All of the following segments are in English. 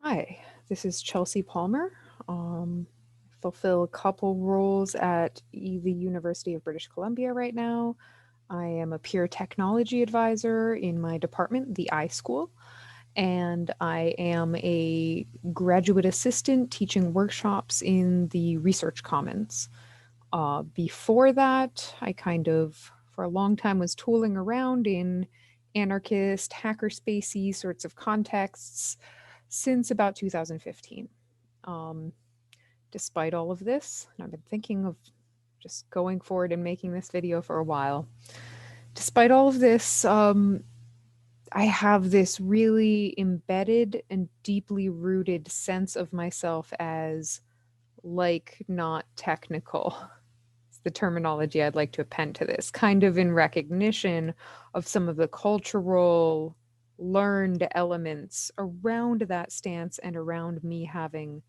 Hi, this is Chelsea Palmer. Fulfill a couple roles at the University of British Columbia right now. I am a peer technology advisor in my department, the iSchool, and I am a graduate assistant teaching workshops in the Research Commons. Before that, I for a long time, was tooling around in anarchist, hackerspacey sorts of contexts since about 2015. Um, Despite all of this, and I've been thinking of just going forward and making this video for a while. Despite all of this, I have this really embedded and deeply rooted sense of myself as not technical. It's the terminology I'd like to append to this, kind of in recognition of some of the cultural learned elements around that stance and around me having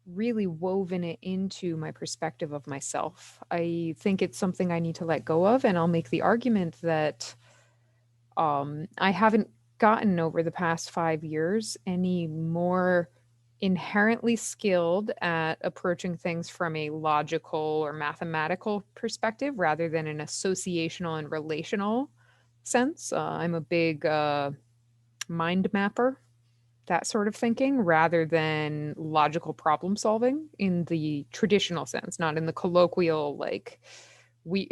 really woven it into my perspective of myself. I think it's something I need to let go of, and I'll make the argument that I haven't gotten over the past 5 years any more inherently skilled at approaching things from a logical or mathematical perspective rather than an associational and relational sense. I'm a big mind mapper, that sort of thinking, rather than logical problem solving in the traditional sense, not in the colloquial, like, we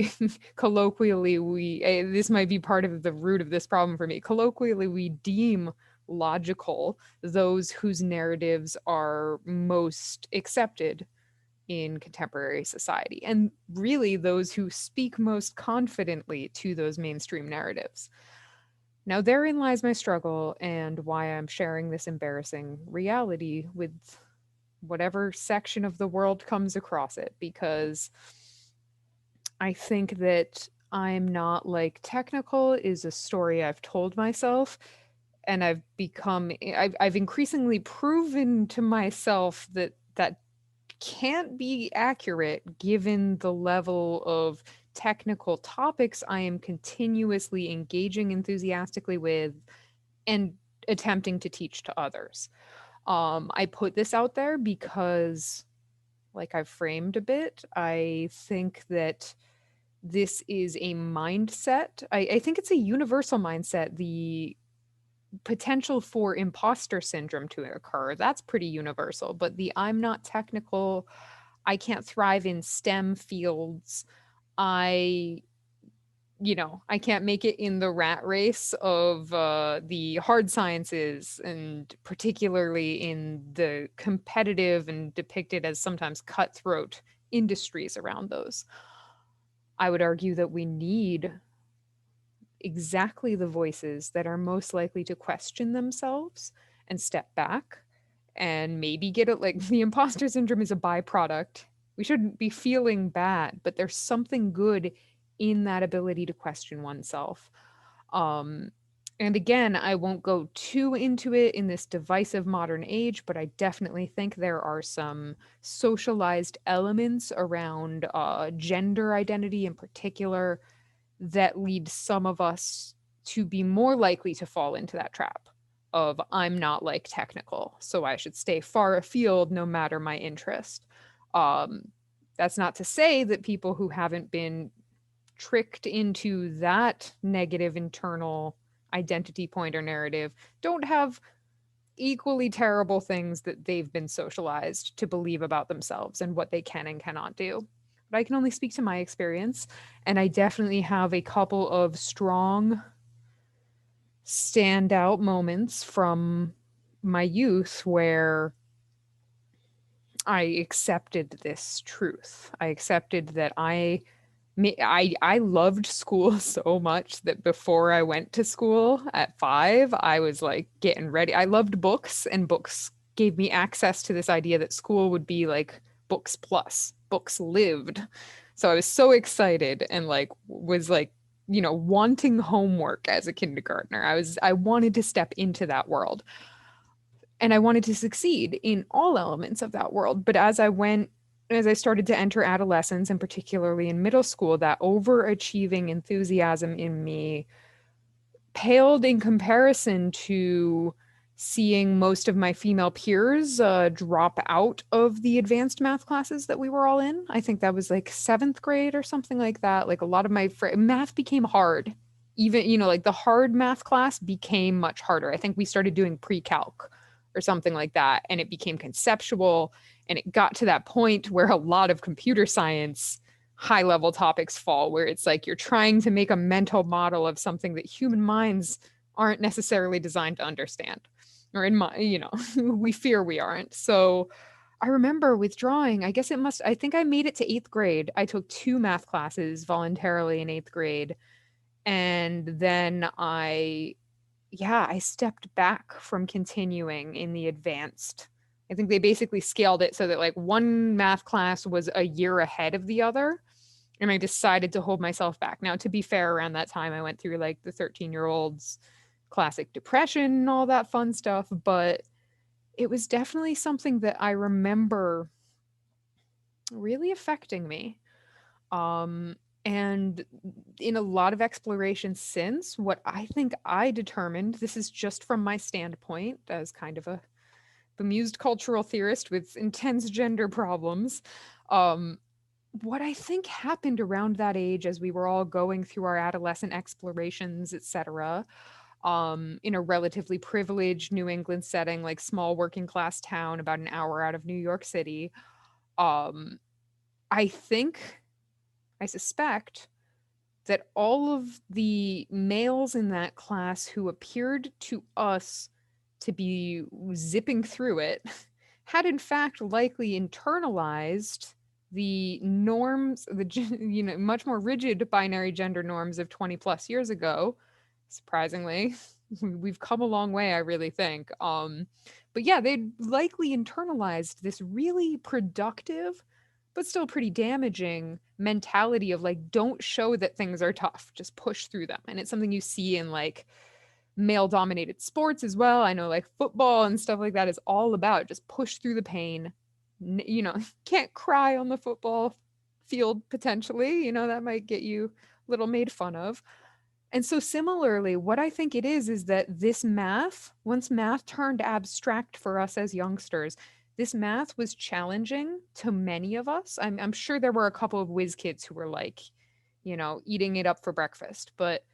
colloquially we this might be part of the root of this problem for me. Colloquially, we deem logical those whose narratives are most accepted in contemporary society, and really those who speak most confidently to those mainstream narratives. Now, therein lies my struggle and why I'm sharing this embarrassing reality with whatever section of the world comes across it, because I think that I'm not like technical is a story I've told myself, and I've increasingly proven to myself that that can't be accurate given the level of technical topics I am continuously engaging enthusiastically with and attempting to teach to others. I put this out there because, like I've framed a bit, I think that this is a mindset. I think it's a universal mindset. The potential for imposter syndrome to occur, that's pretty universal. But the I'm not technical, I can't thrive in STEM fields, I I can't make it in the rat race of the hard sciences, and particularly in the competitive and depicted as sometimes cutthroat industries around those. I would argue that we need exactly the voices that are most likely to question themselves and step back and maybe get it. Like, the imposter syndrome is a byproduct. We shouldn't be feeling bad, but there's something good in that ability to question oneself. Um, and again, I won't go too into it in this divisive modern age, but I definitely think there are some socialized elements around gender identity in particular that lead some of us to be more likely to fall into that trap of I'm not like technical, so I should stay far afield no matter my interest. Um, that's not to say that people who haven't been tricked into that negative internal identity point or narrative don't have equally terrible things that they've been socialized to believe about themselves and what they can and cannot do. But I can only speak to my experience, and I definitely have a couple of strong standout moments from my youth where I accepted this truth. I accepted that I loved school so much that before I went to school at 5, I was like getting ready. I loved books, and books gave me access to this idea that school would be like books plus, books lived. So I was so excited and like was like, wanting homework as a kindergartner. I wanted to step into that world, and I wanted to succeed in all elements of that world. But as I started to enter adolescence, and particularly in middle school, that overachieving enthusiasm in me paled in comparison to seeing most of my female peers drop out of the advanced math classes that we were all in. I think that was like seventh grade or something like that. Like a lot of my math became hard. Even, like the hard math class became much harder. I think we started doing pre-calc or something like that, and it became conceptual. And it got to that point where a lot of computer science high level topics fall, where it's like you're trying to make a mental model of something that human minds aren't necessarily designed to understand, or in my, we fear we aren't. So I remember withdrawing. I think I made it to eighth grade. I took two math classes voluntarily in eighth grade. And then I stepped back from continuing in the advanced. I think they basically scaled it so that like one math class was a year ahead of the other. And I decided to hold myself back. Now, to be fair, around that time, I went through like the 13-year-olds classic depression and all that fun stuff. But it was definitely something that I remember really affecting me. Um, and in a lot of exploration since, what I think I determined, this is just from my standpoint as kind of a bemused cultural theorist with intense gender problems. Um, what I think happened around that age as we were all going through our adolescent explorations, etc., in a relatively privileged New England setting, like small working class town about an hour out of New York City, um, I think, I suspect that all of the males in that class who appeared to us to be zipping through it had in fact likely internalized the norms, much more rigid binary gender norms of 20 plus years ago. Surprisingly, we've come a long way, I really think. But yeah, they'd likely internalized this really productive but still pretty damaging mentality of like, don't show that things are tough, just push through them. And it's something you see in like male dominated sports as well. I know like football and stuff like that is all about just push through the pain. Can't cry on the football field potentially, that might get you a little made fun of. And so, similarly, what I think it is that this math, once math turned abstract for us as youngsters, this math was challenging to many of us. I'm sure there were a couple of whiz kids who were like, eating it up for breakfast, but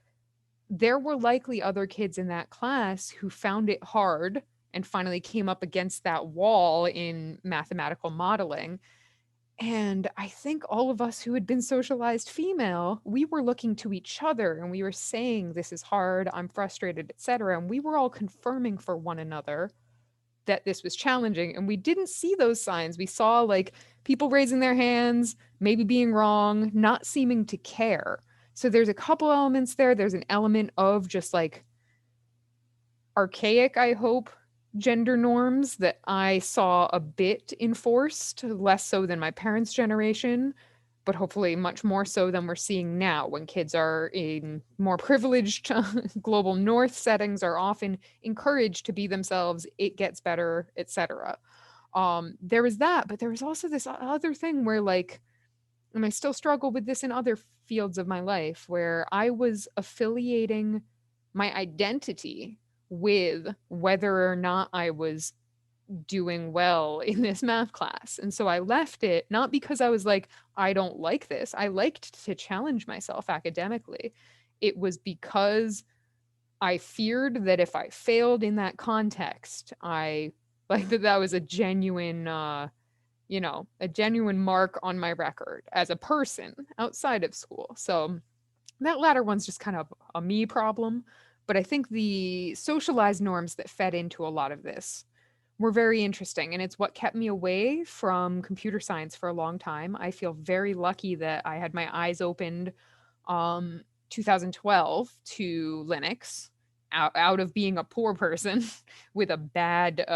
there were likely other kids in that class who found it hard and finally came up against that wall in mathematical modeling. And I think all of us who had been socialized female, we were looking to each other and we were saying, this is hard, I'm frustrated, etc. And we were all confirming for one another that this was challenging. And we didn't see those signs. We saw like people raising their hands, maybe being wrong, not seeming to care. So there's a couple elements there. There's an element of just like archaic, I hope, gender norms that I saw a bit enforced, less so than my parents' generation, but hopefully much more so than we're seeing now when kids are in more privileged global north settings are often encouraged to be themselves, it gets better, etc. There was that, but there was also this other thing where like, and I still struggle with this in other fields of my life, where I was affiliating my identity with whether or not I was doing well in this math class. And so I left it not because I was like, I don't like this. I liked to challenge myself academically. It was because I feared that if I failed in that context, I like that was a genuine a genuine mark on my record as a person outside of school. So that latter one's just kind of a me problem. But I think the socialized norms that fed into a lot of this were very interesting. And it's what kept me away from computer science for a long time. I feel very lucky that I had my eyes opened 2012 to Linux out of being a poor person with a bad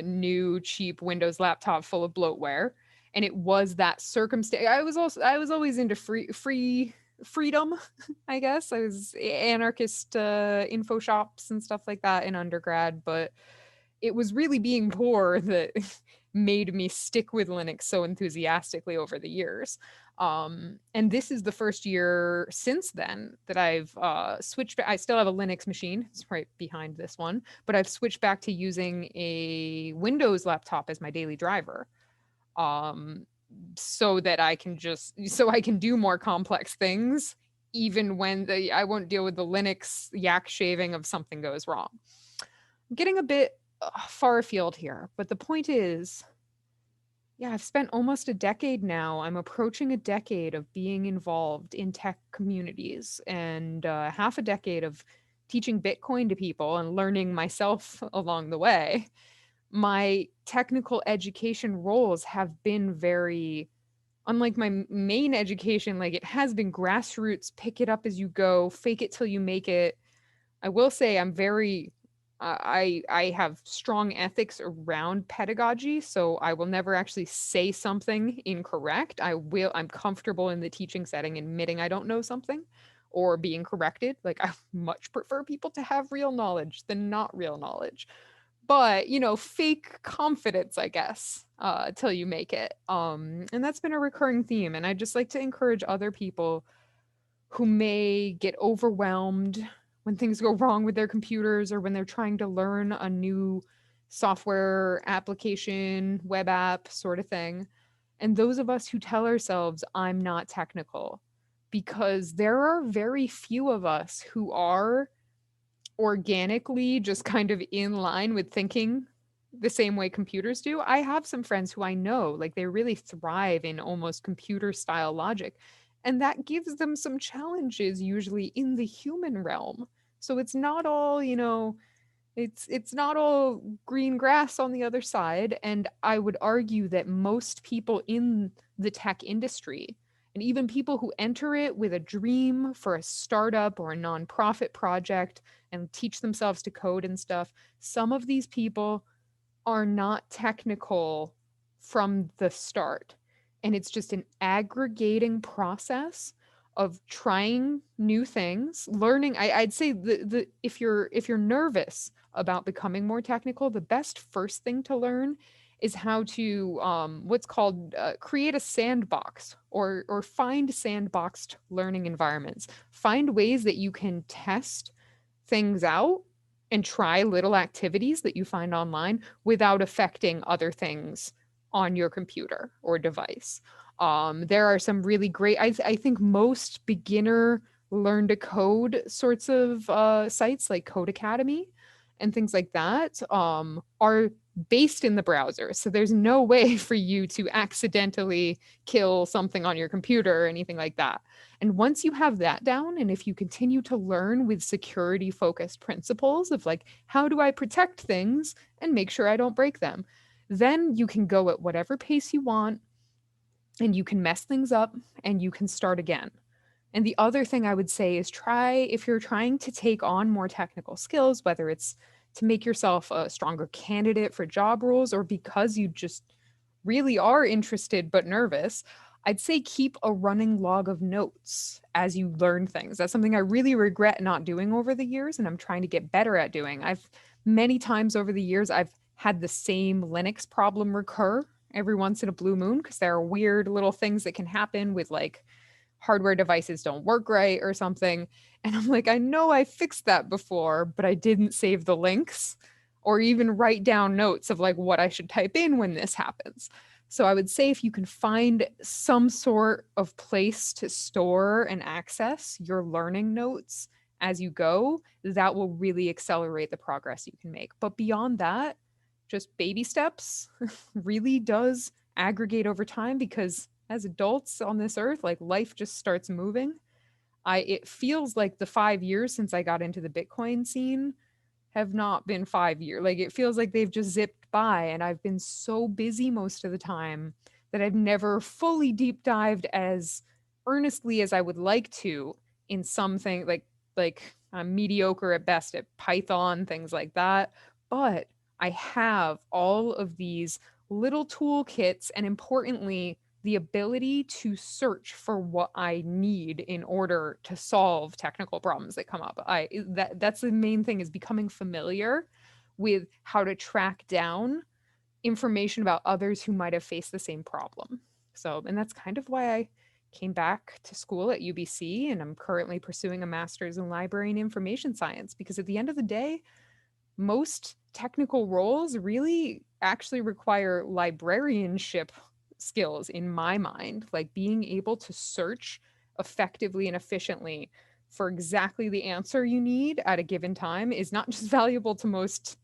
new cheap Windows laptop full of bloatware. And it was that circumstance. I was always into freedom, I guess. I was anarchist info shops and stuff like that in undergrad, but it was really being poor that made me stick with Linux so enthusiastically over the years. And this is the first year since then that I've switched. I still have a Linux machine. It's right behind this one, but I've switched back to using a Windows laptop as my daily driver. Um, so I can do more complex things even when I won't deal with the Linux yak shaving of something goes wrong. I'm getting a bit far afield here, but the point is, yeah, I've spent almost a decade now. I'm approaching a decade of being involved in tech communities and half a decade of teaching Bitcoin to people and learning myself along the way. My technical education roles have been very unlike my main education, like it has been grassroots, pick it up as you go, fake it till you make it. I will say I'm very I have strong ethics around pedagogy, so I will never actually say something incorrect. I'm comfortable in the teaching setting admitting I don't know something or being corrected. Like I much prefer people to have real knowledge than not real knowledge. But, fake confidence, I guess, till you make it. And that's been a recurring theme. And I just like to encourage other people who may get overwhelmed when things go wrong with their computers or when they're trying to learn a new software application, web app sort of thing. And those of us who tell ourselves, I'm not technical, because there are very few of us who are organically just kind of in line with thinking the same way computers do. I have some friends who I know, like they really thrive in almost computer style logic. And that gives them some challenges usually in the human realm. So it's not all, it's not all green grass on the other side. And I would argue that most people in the tech industry and even people who enter it with a dream for a startup or a nonprofit project and teach themselves to code and stuff, some of these people are not technical from the start. And it's just an aggregating process of trying new things, learning. I'd say the if you're nervous about becoming more technical, the best first thing to learn is how to what's called create a sandbox or find sandboxed learning environments. Find ways that you can test things out and try little activities that you find online without affecting other things on your computer or device. There are some really great, I think most beginner learn to code sorts of sites like Code Academy and things like that are based in the browser. So there's no way for you to accidentally kill something on your computer or anything like that. And once you have that down, and if you continue to learn with security focused principles of like, how do I protect things and make sure I don't break them, then you can go at whatever pace you want and you can mess things up and you can start again. And the other thing I would say is try, if you're trying to take on more technical skills, whether it's to make yourself a stronger candidate for job roles or because you just really are interested but nervous, I'd say keep a running log of notes as you learn things. That's something I really regret not doing over the years and I'm trying to get better at doing. I've many times over the years I've had the same Linux problem recur every once in a blue moon because there are weird little things that can happen with like hardware devices don't work right or something. And I'm like, I know I fixed that before, but I didn't save the links or even write down notes of like what I should type in when this happens. So I would say if you can find some sort of place to store and access your learning notes as you go, that will really accelerate the progress you can make. But beyond that, just baby steps really does aggregate over time because as adults on this earth, like life just starts moving. It feels like the 5 years since I got into the Bitcoin scene have not been 5 years. Like it feels like they've just zipped by and I've been so busy most of the time that I've never fully deep dived as earnestly as I would like to in something like I'm mediocre at best at Python, things like that. But I have all of these little toolkits and importantly, the ability to search for what I need in order to solve technical problems that come up. That's the main thing is becoming familiar with how to track down information about others who might have faced the same problem. So, and that's kind of why I came back to school at UBC, and I'm currently pursuing a master's in library and information science, because at the end of the day, most technical roles really actually require librarianship skills in my mind, like being able to search effectively and efficiently for exactly the answer you need at a given time is not just valuable to most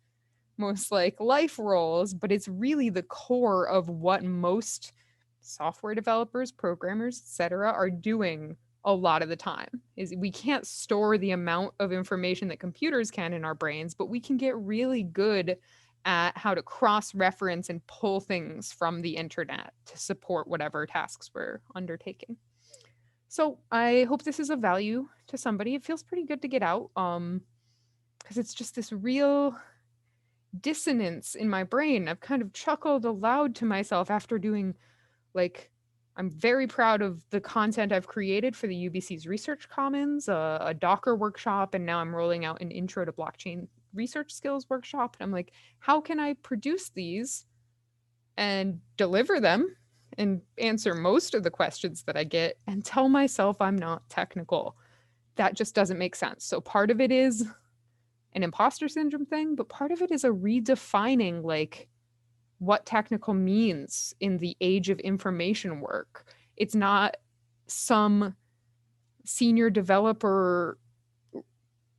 like life roles, but it's really the core of what most software developers, programmers, etc. are doing a lot of the time. Is we can't store the amount of information that computers can in our brains, but we can get really good at how to cross-reference and pull things from the internet to support whatever tasks we're undertaking. So I hope this is of value to somebody. It feels pretty good to get out, because it's just this real dissonance in my brain. I've kind of chuckled aloud to myself after doing, like, I'm very proud of the content I've created for the UBC's Research Commons, a Docker workshop, and now I'm rolling out an Intro to Blockchain Research Skills workshop. And I'm like, how can I produce these and deliver them and answer most of the questions that I get and tell myself I'm not technical? That just doesn't make sense. So part of it is an imposter syndrome thing, but part of it is a redefining, like, what technical means in the age of information work. It's not some senior developer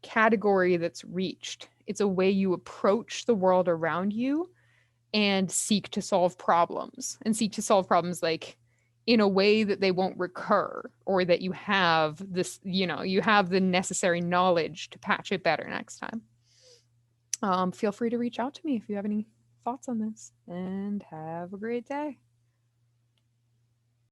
category that's reached. It's a way you approach the world around you and seek to solve problems, and seek to solve problems like in a way that they won't recur, or that you have this, you have the necessary knowledge to patch it better next time. Feel free to reach out to me if you have any thoughts on this, and have a great day.